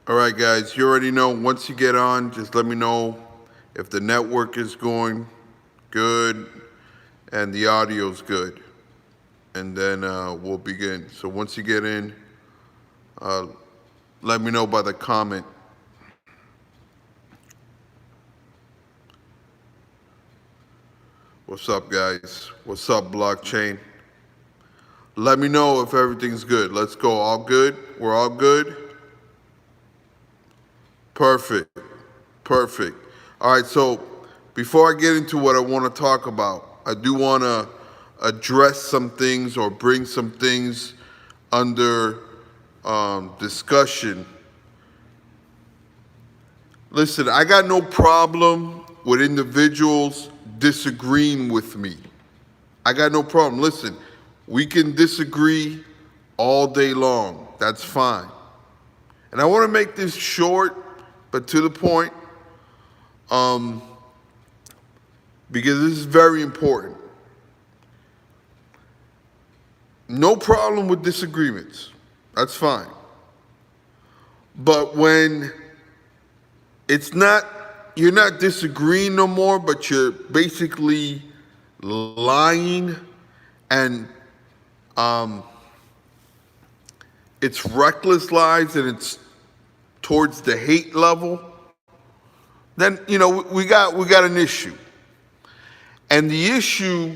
All right, guys, you already know, once you get on, just let me know if the network is going good and the audio's good. And then we'll begin. So once you get in, let me know by the comment. What's up, guys? What's up, blockchain? Let me know if everything's good. Let's go. All good? We're all good? Perfect. Perfect. All right, so before I get into what I want to talk about, I do want to address some things or bring some things under discussion. Listen, I got no problem with individuals disagreeing with me. I got no problem. Listen, we can disagree all day long. That's fine. And I want to make this short, but to the point, because this is very important. No problem with disagreements. That's fine. But when it's not, you're not disagreeing no more, but you're basically lying, and it's reckless lies and it's towards the hate level, then we got an issue. And the issue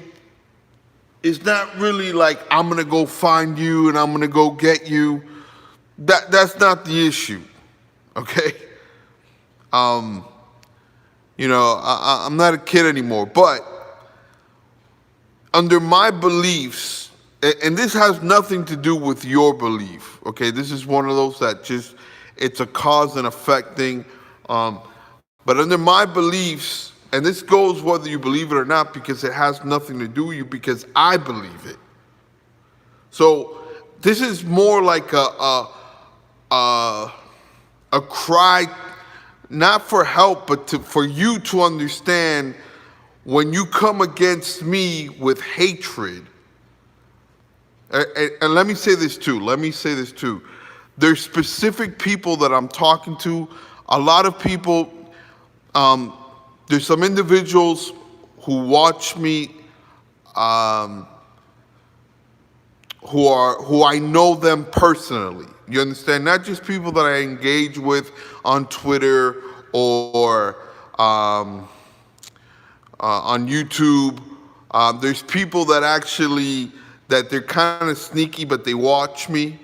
is not really like I'm gonna go find you and I'm gonna go get you. That's not the issue, okay? I'm not a kid anymore, but under my beliefs, and this has nothing to do with your belief, okay? This is one of those that just, it's a cause and effect thing. But under my beliefs, and this goes whether you believe it or not, because it has nothing to do with you, because I believe it. So this is more like a cry, not for help, but for you to understand when you come against me with hatred. And let me say this too. There's specific people that I'm talking to. A lot of people, there's some individuals who watch me, who I know them personally. You understand? Not just people that I engage with on Twitter or on YouTube. There's people that actually, that they're kind of sneaky, but they watch me.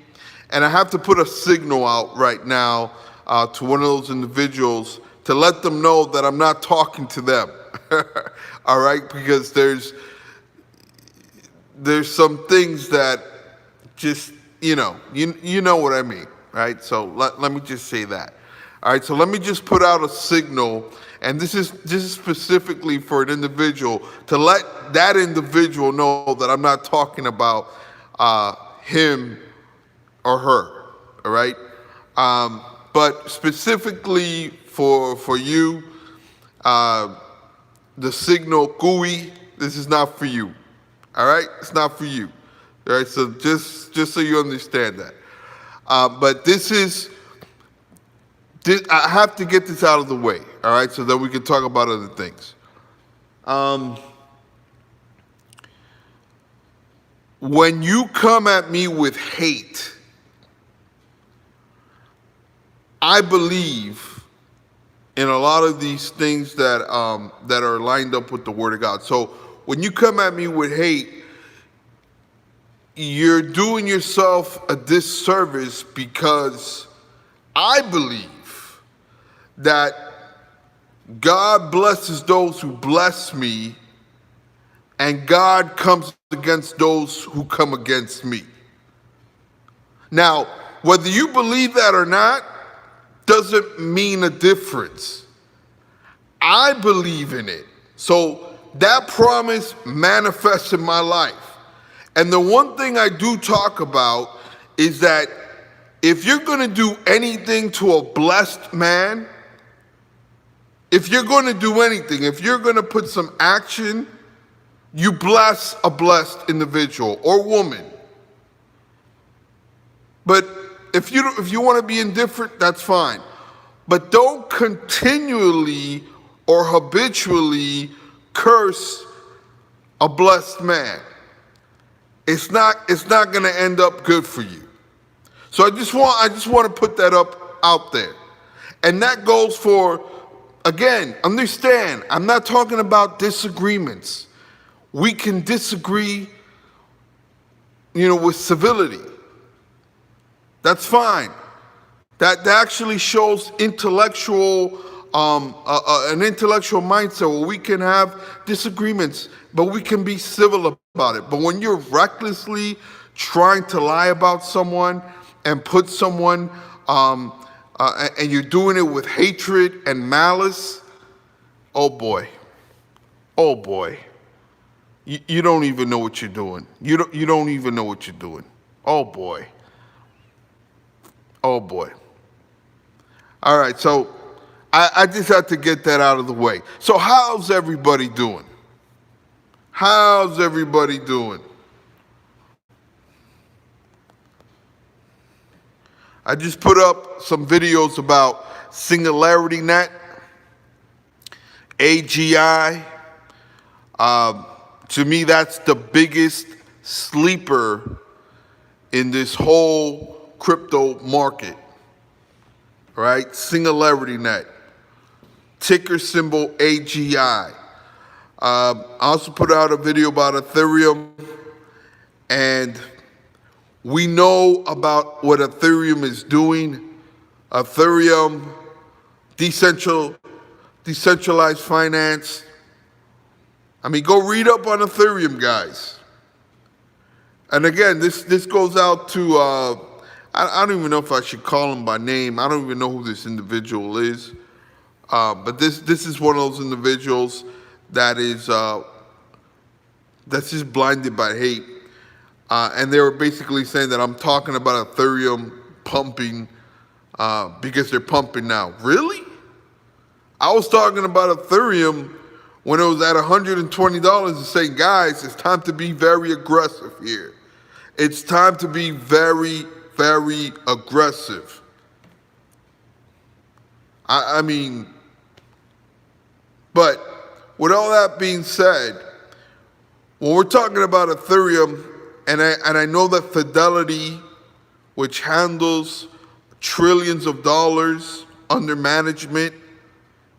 And I have to put a signal out right now to one of those individuals to let them know that I'm not talking to them. All right? Because there's some things that just, you know what I mean, right? So let me just say that. All right, so let me just put out a signal, and this is specifically for an individual, to let that individual know that I'm not talking about him or her, all right? But specifically for you, the signal Gooey, this is not for you, all right? It's not for you, all right? So just so you understand that. But I have to get this out of the way, all right? So that we can talk about other things. When you come at me with hate, I believe in a lot of these things that are lined up with the Word of God. So when you come at me with hate, you're doing yourself a disservice, because I believe that God blesses those who bless me, and God comes against those who come against me. Now, whether you believe that or not doesn't mean a difference. I believe in it. So that promise manifests in my life. And the one thing I do talk about is that if you're going to do anything to a blessed man, if you're going to do anything, if you're going to put some action, you bless a blessed individual or woman. But if you want to be indifferent, that's fine. But don't continually or habitually curse a blessed man. It's not going to end up good for you. So I just want to put that out there. And that goes for, again, understand, I'm not talking about disagreements. We can disagree, with civility. That's fine. That actually shows intellectual, an intellectual mindset where we can have disagreements, but we can be civil about it. But when you're recklessly trying to lie about someone and put someone, and you're doing it with hatred and malice, oh boy, you don't even know what you're doing. You don't even know what you're doing. Oh boy. All right, so I just had to get that out of the way. So how's everybody doing? I just put up some videos about Singularity Net, AGI. To me, that's the biggest sleeper in this whole crypto market, right? Singularity Net, ticker symbol AGI. I also put out a video about Ethereum, and we know about what Ethereum is doing. Ethereum, decentralized finance. I mean, go read up on Ethereum, guys. And again, this goes out to, I don't even know if I should call him by name. I don't even know who this individual is. But this is one of those individuals that is that's just blinded by hate. And they were basically saying that I'm talking about Ethereum pumping because they're pumping now. Really? I was talking about Ethereum when it was at $120 and saying, guys, it's time to be very aggressive here. It's time to be very, very aggressive. I mean, but with all that being said, when we're talking about Ethereum, and I know that Fidelity, which handles trillions of dollars under management,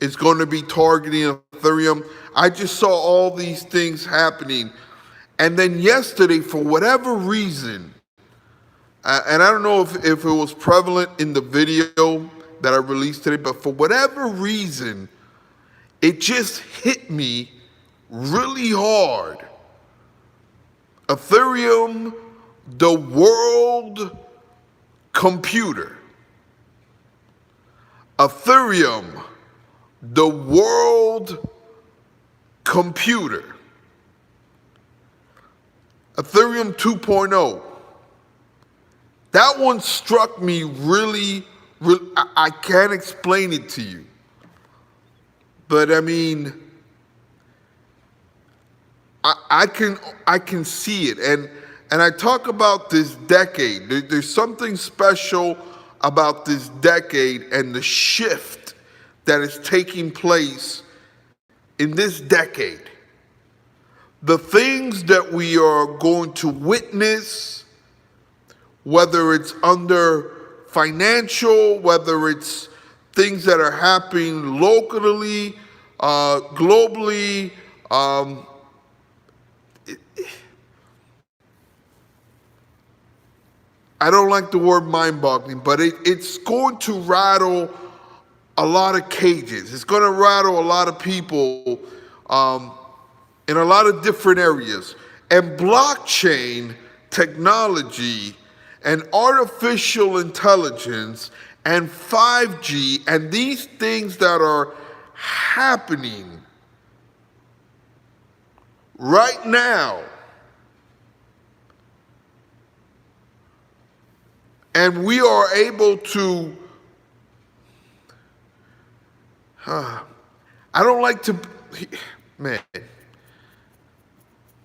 is going to be targeting Ethereum. I just saw all these things happening. And then yesterday, for whatever reason, and I don't know if it was prevalent in the video that I released today, but for whatever reason, it just hit me really hard. Ethereum, the world computer. Ethereum, the world computer. Ethereum 2.0. That one struck me really, I can't explain it to you. But I mean, I can see it. And I talk about this decade. There's something special about this decade and the shift that is taking place in this decade. The things that we are going to witness, whether it's under financial, whether it's things that are happening locally, globally, I don't like the word mind-boggling, but it's going to rattle a lot of cages. It's going to rattle a lot of people in a lot of different areas. And blockchain technology and artificial intelligence and 5G and these things that are happening right now, and we are able to, I don't like to, man.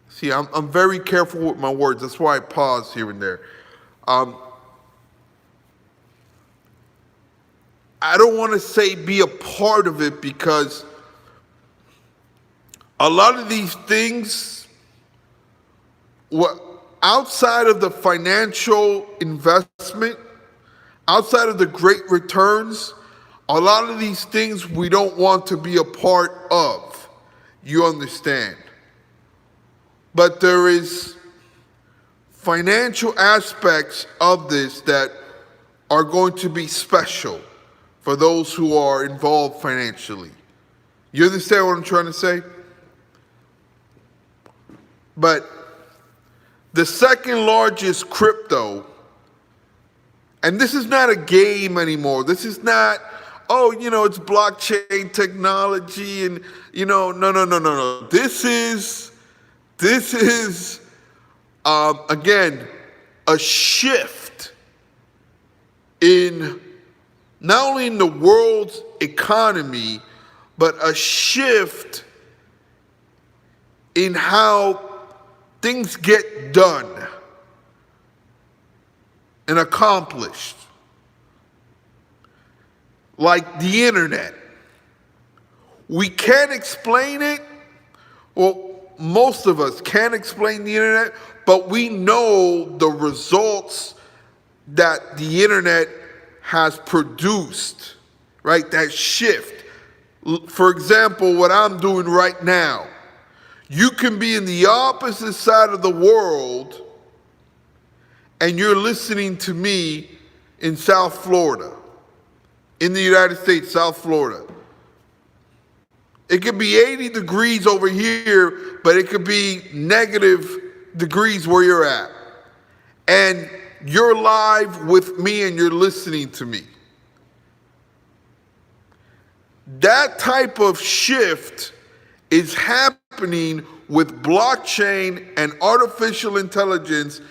See, I'm very careful with my words. That's why I pause here and there. I don't want to say be a part of it, because a lot of these things, what outside of the financial investment, outside of the great returns, a lot of these things we don't want to be a part of. You understand? But there is financial aspects of this that are going to be special for those who are involved financially. You understand what I'm trying to say? But the second largest crypto, and this is not a game anymore. This is not, oh, it's blockchain technology and, no. This is again, a shift in not only in the world's economy, but a shift in how things get done and accomplished. Like the internet. We can't explain it. Well, most of us can't explain the internet, but we know the results that the internet has produced, right? That shift. For example, what I'm doing right now, you can be in the opposite side of the world and you're listening to me in South Florida, in the United States, South Florida. It could be 80 degrees over here, but it could be negative degrees where you're at. And you're live with me and you're listening to me. That type of shift is happening with blockchain and artificial intelligence,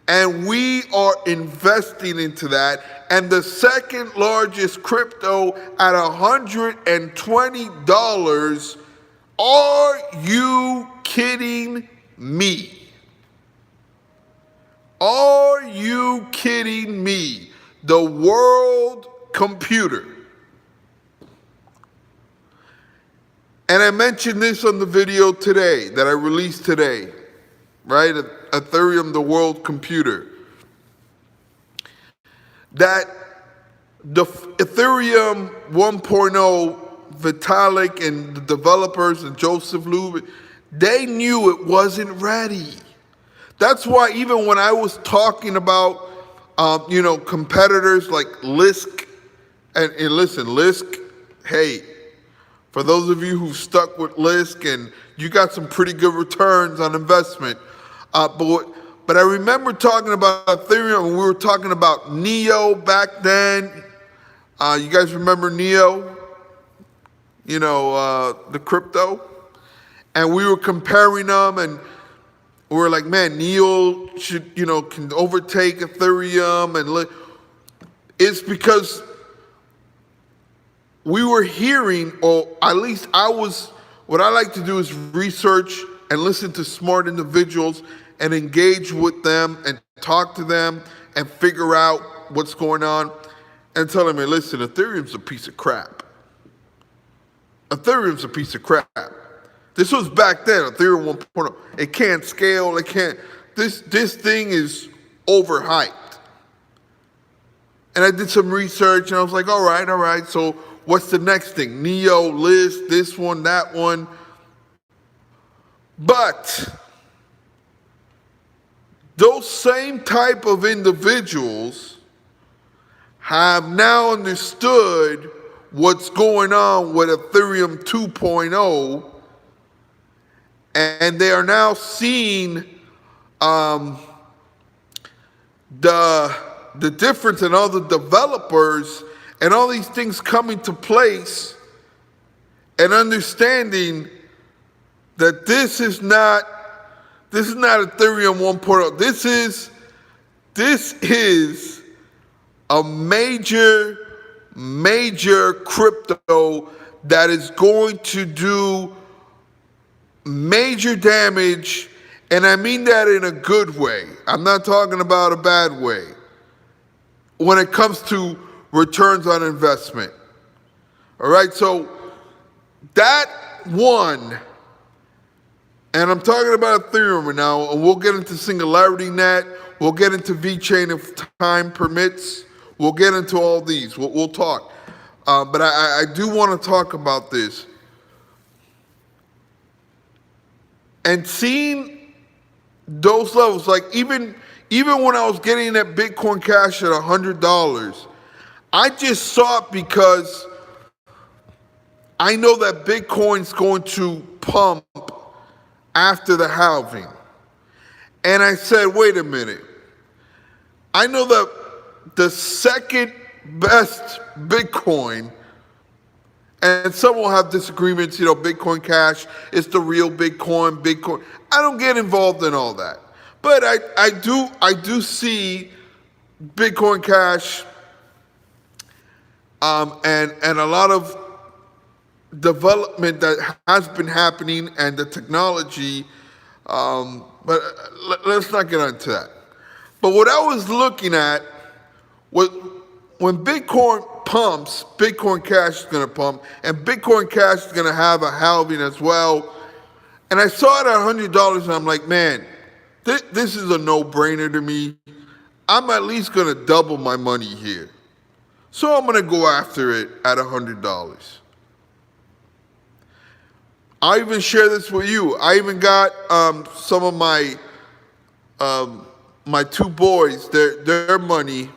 and we are investing into that. And the second largest crypto at $120. Are you kidding me? Are you kidding me? The world computer. And I mentioned this on the video today that I released today, right? Ethereum, the world computer. That the Ethereum 1.0, Vitalik and the developers and Joseph Lubin, they knew it wasn't ready. That's why even when I was talking about, competitors like Lisk, and listen, Lisk, hey, for those of you who stuck with Lisk and you got some pretty good returns on investment, but I remember talking about Ethereum, and we were talking about Neo back then. You guys remember Neo? The crypto? And we were comparing them, and we were like, man, Neo should, can overtake Ethereum. And it's because we were hearing, or at least what I like to do is research and listen to smart individuals and engage with them and talk to them and figure out what's going on and tell them, hey, listen, Ethereum's a piece of crap. Ethereum's a piece of crap. This was back then, Ethereum 1.0. It can't scale, this thing is overhyped. And I did some research and I was like, all right, so what's the next thing? Neo, Lisk, this one, that one. But those same type of individuals have now understood what's going on with Ethereum 2.0, and they are now seeing the difference in all the developers and all these things coming to place, and understanding that this is not Ethereum 1.0. This is a major crypto that is going to do major damage, and I mean that in a good way. I'm not talking about a bad way when it comes to returns on investment. All right, so that one, and I'm talking about Ethereum now, and we'll get into Singularity Net, we'll get into VeChain if time permits, we'll get into all these, we'll talk. But I do want to talk about this. And seeing those levels, like even when I was getting that Bitcoin Cash at $100, I just saw it because I know that Bitcoin's going to pump after the halving. And I said, wait a minute. I know that the second best Bitcoin, and some will have disagreements, Bitcoin Cash is the real Bitcoin. I don't get involved in all that. But I do see Bitcoin Cash and a lot of development that has been happening and the technology, but let's not get into that. But what I was looking at was when Bitcoin pumps, Bitcoin Cash is going to pump, and Bitcoin Cash is going to have a halving as well. And I saw it at $100, and I'm like, man, this is a no-brainer to me. I'm at least going to double my money here. So I'm going to go after it at $100. I even share this with you. I even got some of my two boys, their money,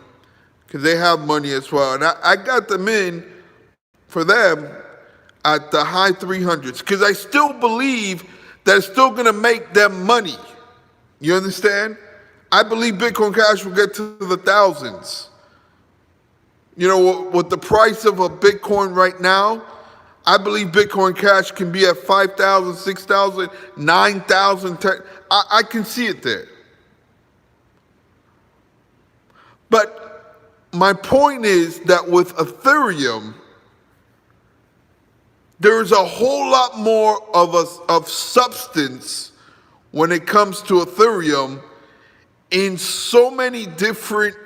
because they have money as well. And I got them in for them at the high 300s, because I still believe that it's still going to make them money. You understand? I believe Bitcoin Cash will get to the thousands. With the price of a Bitcoin right now, I believe Bitcoin Cash can be at 5,000, 6,000, 9,000. I can see it there. But my point is that with Ethereum, there is a whole lot more of substance when it comes to Ethereum in so many different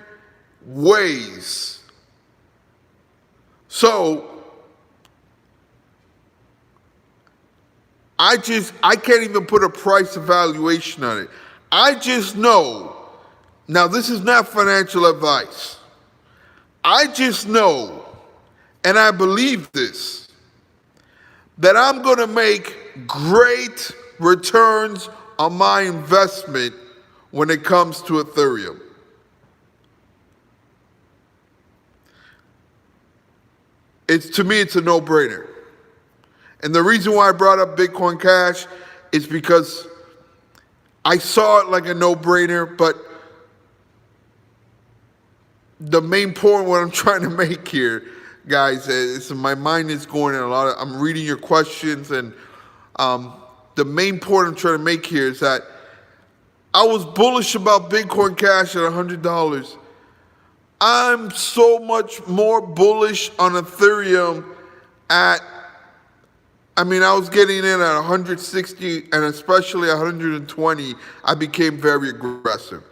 ways. So I can't even put a price evaluation on it. I just know, now this is not financial advice. I just know, and I believe this, that I'm going to make great returns on my investment when it comes to Ethereum. To me, it's a no-brainer. And the reason why I brought up Bitcoin Cash is because I saw it like a no-brainer, but the main point what I'm trying to make here, guys, is my mind is going in I'm reading your questions, and the main point I'm trying to make here is that I was bullish about Bitcoin Cash at $100. I'm so much more bullish on Ethereum I was getting in at 160 and especially 120. I became very aggressive.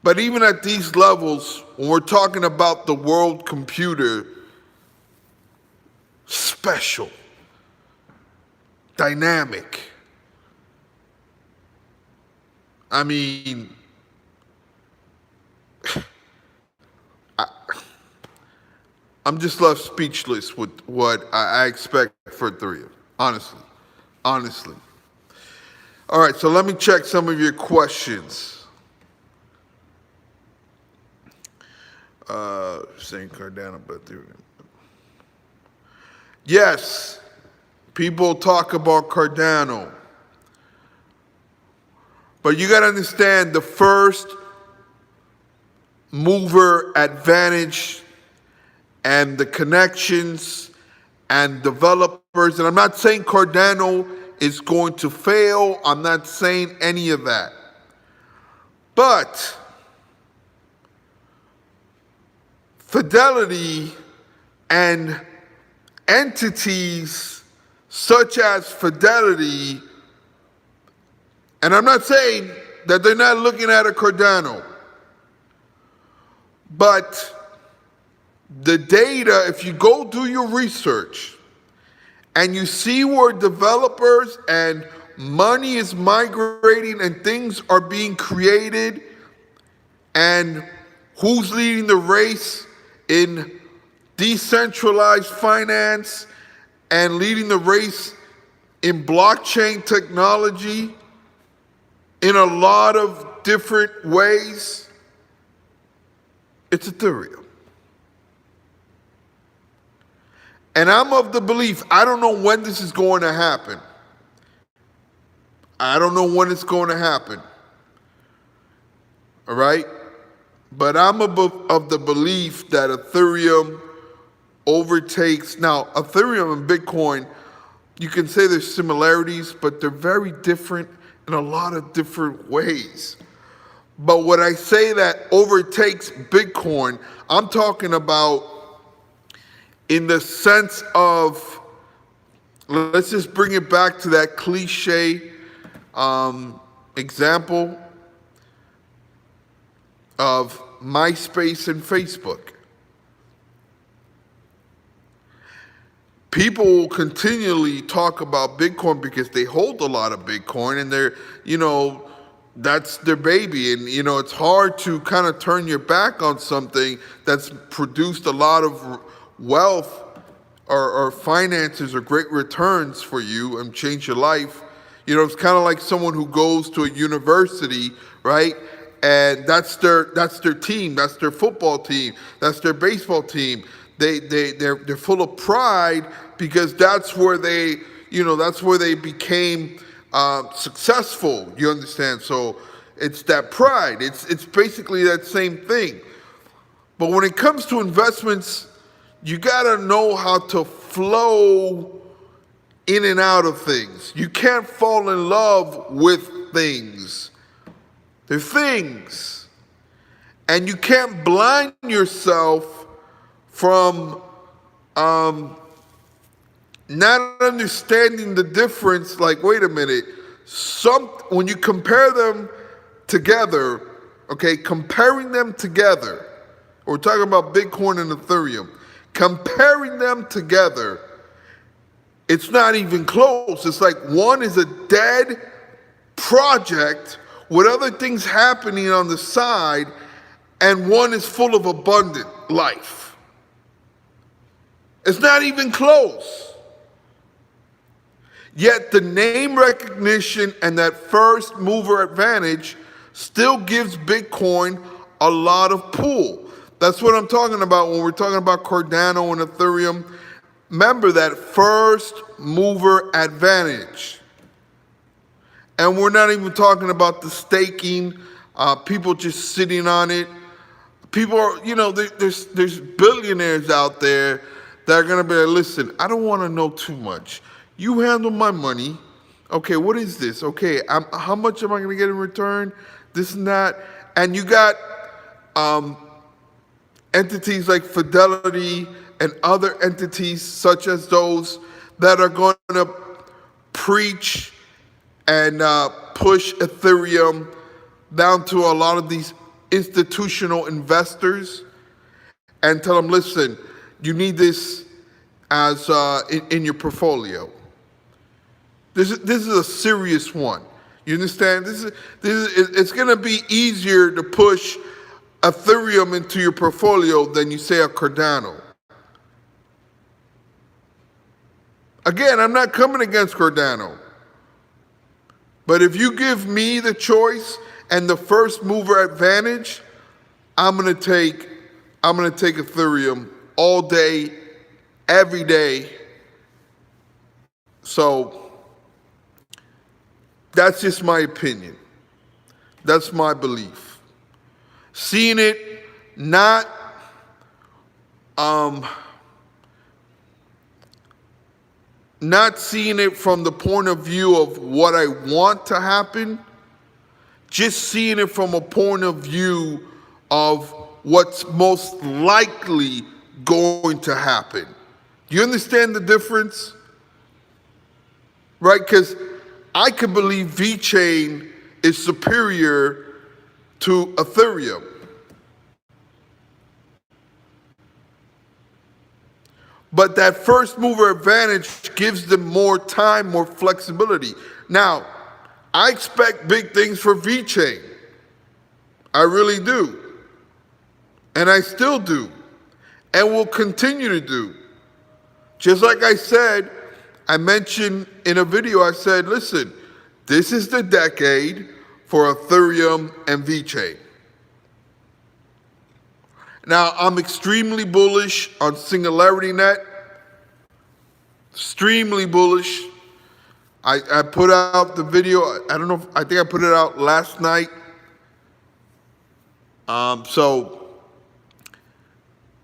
But even at these levels, when we're talking about the world computer, special, dynamic, I'm just left speechless with what I expect for Ethereum, honestly. All right, so let me check some of your questions. Saying Cardano, but Ethereum. Yes, people talk about Cardano. But you got to understand the first mover advantage and the connections and developers. And I'm not saying Cardano is going to fail. I'm not saying any of that. But Fidelity and entities such as Fidelity, and I'm not saying that they're not looking at a Cardano, but the data, if you go do your research and you see where developers and money is migrating and things are being created and who's leading the race in decentralized finance and leading the race in blockchain technology in a lot of different ways, it's Ethereum. And I'm of the belief, I don't know when this is going to happen. I don't know when it's going to happen. All right? But I'm of the belief that Ethereum overtakes. Now, Ethereum and Bitcoin, you can say there's similarities, but they're very different in a lot of different ways. But when I say that overtakes Bitcoin, I'm talking about in the sense of, let's just bring it back to that cliche example of MySpace and Facebook. People will continually talk about Bitcoin because they hold a lot of Bitcoin and they're, that's their baby. And, it's hard to kind of turn your back on something that's produced a lot of wealth or finances or great returns for you and change your life. It's kind of like someone who goes to a university, right? And that's their team, that's their football team, that's their baseball team. They're full of pride because that's where they became successful. You understand? So it's that pride. It's basically that same thing. But when it comes to investments, you gotta know how to flow in and out of things. You can't fall in love with things. They're things. And you can't blind yourself from not understanding the difference. Like, wait a minute, when you compare them together, okay, comparing them together, we're talking about Bitcoin and Ethereum, comparing them together, it's not even close. It's like one is a dead project with other things happening on the side, and one is full of abundant life. It's not even close. Yet the name recognition and that first mover advantage still gives Bitcoin a lot of pull. That's what I'm talking about when we're talking about Cardano and Ethereum. Remember that first mover advantage. And we're not even talking about the staking, people just sitting on it. People are, there's billionaires out there that are gonna be like, listen, I don't wanna know too much. You handle my money. Okay, what is this? Okay, how much am I gonna get in return? This and that. And you got entities like Fidelity and other entities such as those that are gonna preach and push Ethereum down to a lot of these institutional investors and tell them, listen, you need this as in your portfolio. This is a serious one. You understand? It's going to be easier to push Ethereum into your portfolio than you say a Cardano. Again, I'm not coming against Cardano. But if you give me the choice and the first mover advantage, I'm gonna take Ethereum all day, every day. So that's just my opinion. That's my belief. Seeing it not seeing it from the point of view of what I want to happen, just seeing it from a point of view of what's most likely going to happen. You understand the difference? Right? Because I can believe VeChain is superior to Ethereum. But that first mover advantage gives them more time, more flexibility. Now, I expect big things for VeChain. I really do. And I still do. And will continue to do. Just like I said, I mentioned in a video, I said, listen, this is the decade for Ethereum and VeChain. Now, I'm extremely bullish on SingularityNet. Extremely bullish. I put out the video, I don't know, I think I put it out last night. So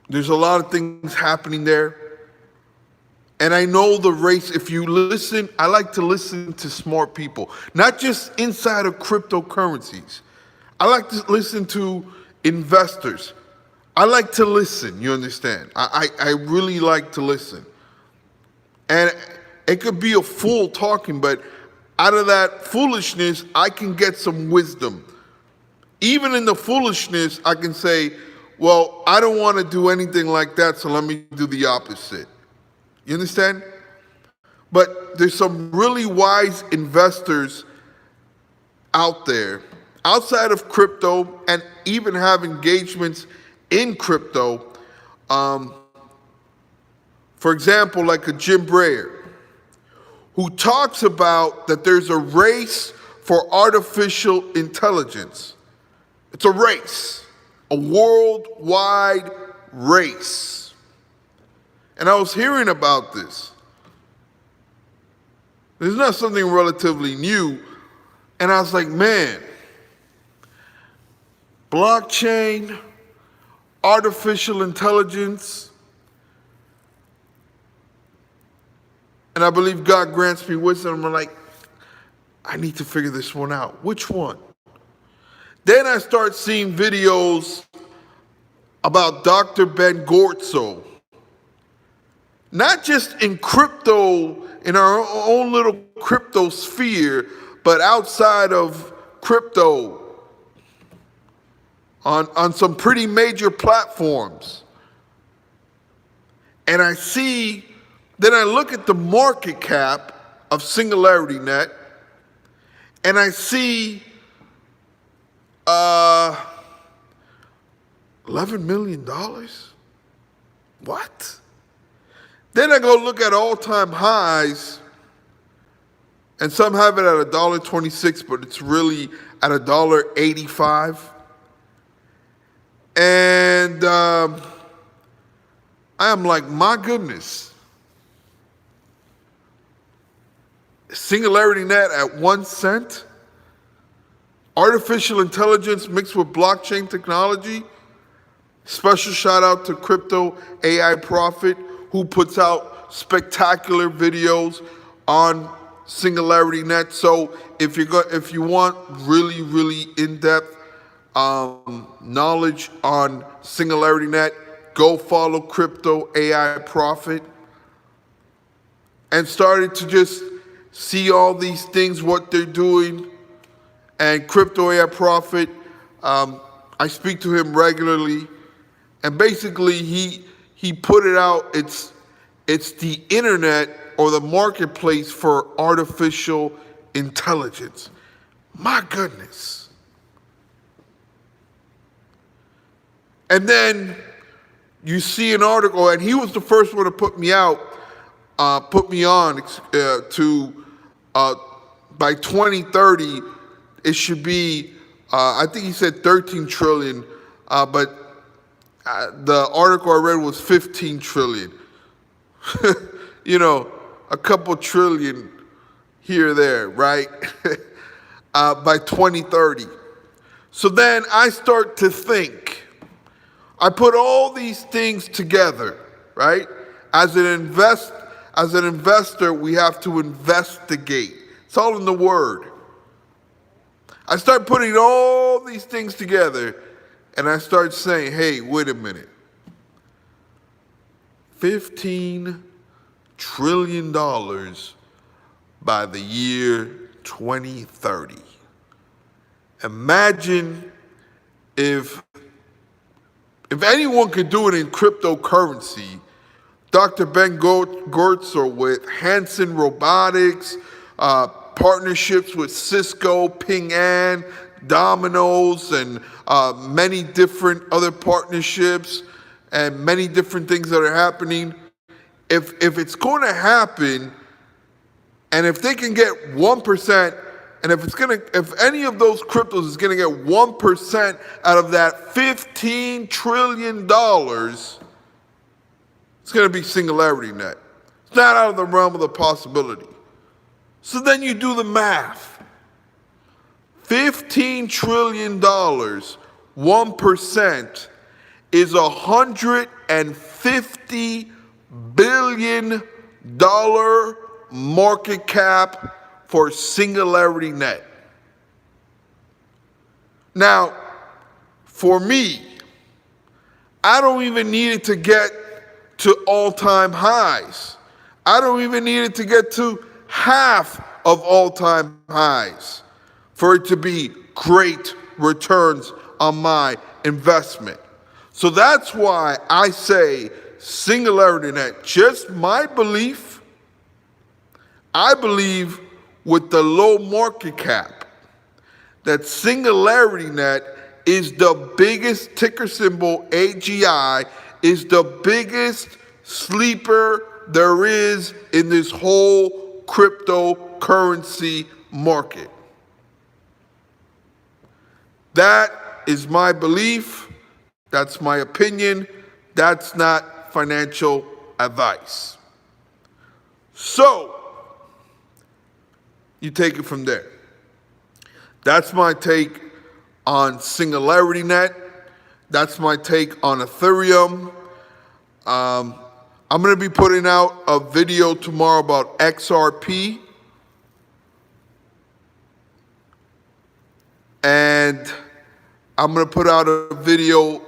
there's a lot of things happening there. And I know the race, if you listen, I like to listen to smart people, not just inside of cryptocurrencies. I like to listen to investors. I like to listen, you understand? I really like to listen. And it could be a fool talking, but out of that foolishness, I can get some wisdom. Even in the foolishness, I can say, well, I don't want to do anything like that, so let me do the opposite. You understand? But there's some really wise investors out there, outside of crypto, and even have engagements in crypto. For example, like a Jim Breyer, who talks about that there's a race for artificial intelligence. It's a race, a worldwide race. And I was hearing about this. It's not something relatively new. And I was like, man, blockchain, artificial intelligence, and I believe God grants me wisdom. I'm like, I need to figure this one out. Which one? Then I start seeing videos about Dr. Ben Gortzo. Not just in crypto, in our own little crypto sphere, but outside of crypto on some pretty major platforms. And I see, then I look at the market cap of SingularityNet, and I see $11 million? What? Then I go look at all-time highs, and some have it at $1.26, but it's really at $1.85. And I am like, my goodness. SingularityNet at 1 cent? Artificial intelligence mixed with blockchain technology? Special shout out to Crypto AI Prophet, who puts out spectacular videos on SingularityNet. So if you want really, really in-depth knowledge on SingularityNet, go follow Crypto AI Prophet. And started to just see all these things, what they're doing. And Crypto AI Prophet, I speak to him regularly. And basically he put it out, it's the internet or the marketplace for artificial intelligence. My goodness. And then you see an article, and he was the first one to put me on to by 2030, it should be, I think he said 13 trillion, but the article I read was 15 trillion. You know, a couple trillion here or there, right? By 2030. So then I start to think, I put all these things together, right? As an investor, we have to investigate. It's all in the word. I start putting all these things together, and I start saying, hey, wait a minute. $15 trillion by the year 2030. Imagine if anyone could do it in cryptocurrency, Dr. Ben Gortz or with Hanson Robotics, partnerships with Cisco, Ping An, Domino's, and many different other partnerships and many different things that are happening. If it's going to happen, and if they can get 1%, and if any of those cryptos is gonna get 1% out of that $15 trillion, it's gonna be Singularity Net. It's not out of the realm of the possibility. So then you do the math. $15 trillion, 1% is $150 billion market cap for Singularity Net. Now, for me, I don't even need it to get to all-time highs. I don't even need it to get to half of all-time highs for it to be great returns on my investment. So that's why I say Singularity Net, just my belief. I believe with the low market cap that Singularity Net is the biggest, ticker symbol AGI, is the biggest sleeper there is in this whole cryptocurrency market. That is my belief. That's my opinion. That's not financial advice. So, you take it from there. That's my take on Singularity Net. That's my take on Ethereum. I'm going to be putting out a video tomorrow about XRP. And I'm going to put out a video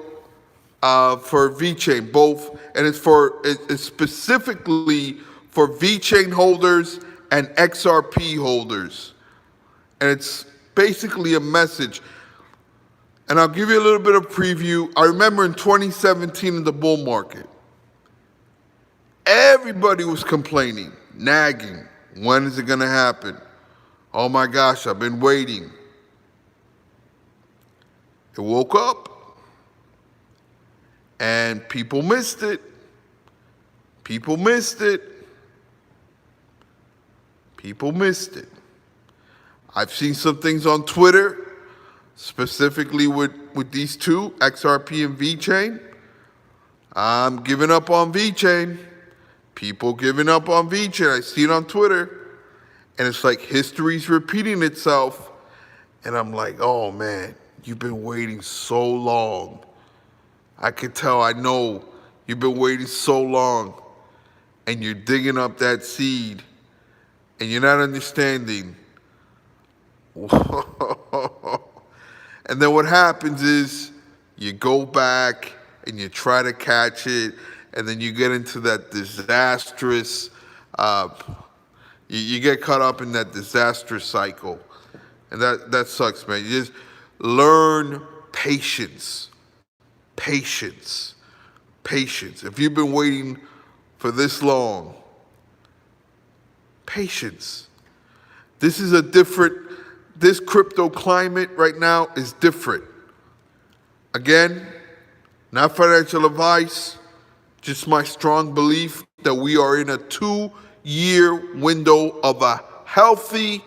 for VeChain, both, and it's specifically for VeChain holders and XRP holders. And it's basically a message. And I'll give you a little bit of preview. I remember in 2017 in the bull market, everybody was complaining, nagging. When is it going to happen? Oh my gosh, I've been waiting. It woke up and people missed it. People missed it. People missed it. I've seen some things on Twitter, specifically with these two, XRP and VeChain. I'm giving up on VeChain. People giving up on VeChain. I see it on Twitter. And it's like history's repeating itself. And I'm like, oh man, you've been waiting so long. I could tell, I know you've been waiting so long. And you're digging up that seed. And you're not understanding. And then what happens is you go back and you try to catch it, and then you get into that disastrous, you get caught up in that disastrous cycle. And that sucks, man. You just learn patience. Patience. Patience. If you've been waiting for this long, patience. This crypto climate right now is different. Again, not financial advice, just my strong belief that we are in a 2-year window of a healthy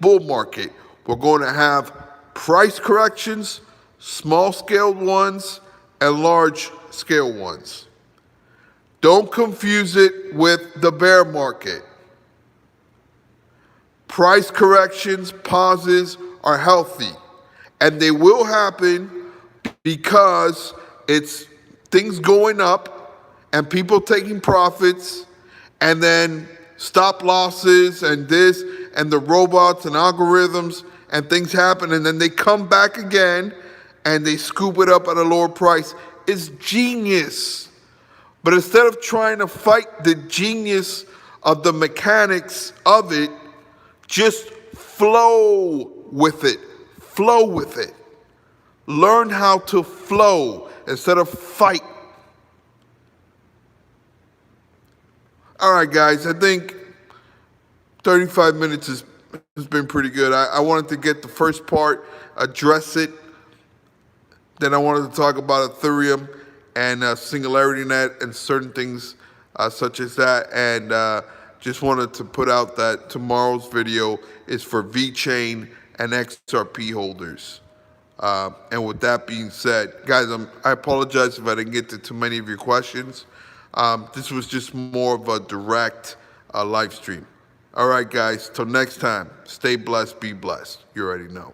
bull market. We're going to have price corrections, small-scaled ones, and large-scale ones. Don't confuse it with the bear market. Price corrections, pauses are healthy, and they will happen because it's things going up and people taking profits, and then stop losses and this and the robots and algorithms, and things happen, and then they come back again and they scoop it up at a lower price. It's genius. But instead of trying to fight the genius of the mechanics of it, just flow with it. Flow with it. Learn how to flow instead of fight. All right, guys, I think 35 minutes has been pretty good. I wanted to get the first part, address it. Then I wanted to talk about Ethereum and Singularity Net and certain things such as that. And just wanted to put out that tomorrow's video is for VeChain and XRP holders. And with that being said, guys, I apologize if I didn't get to too many of your questions. This was just more of a direct live stream. All right, guys, till next time, stay blessed, be blessed. You already know.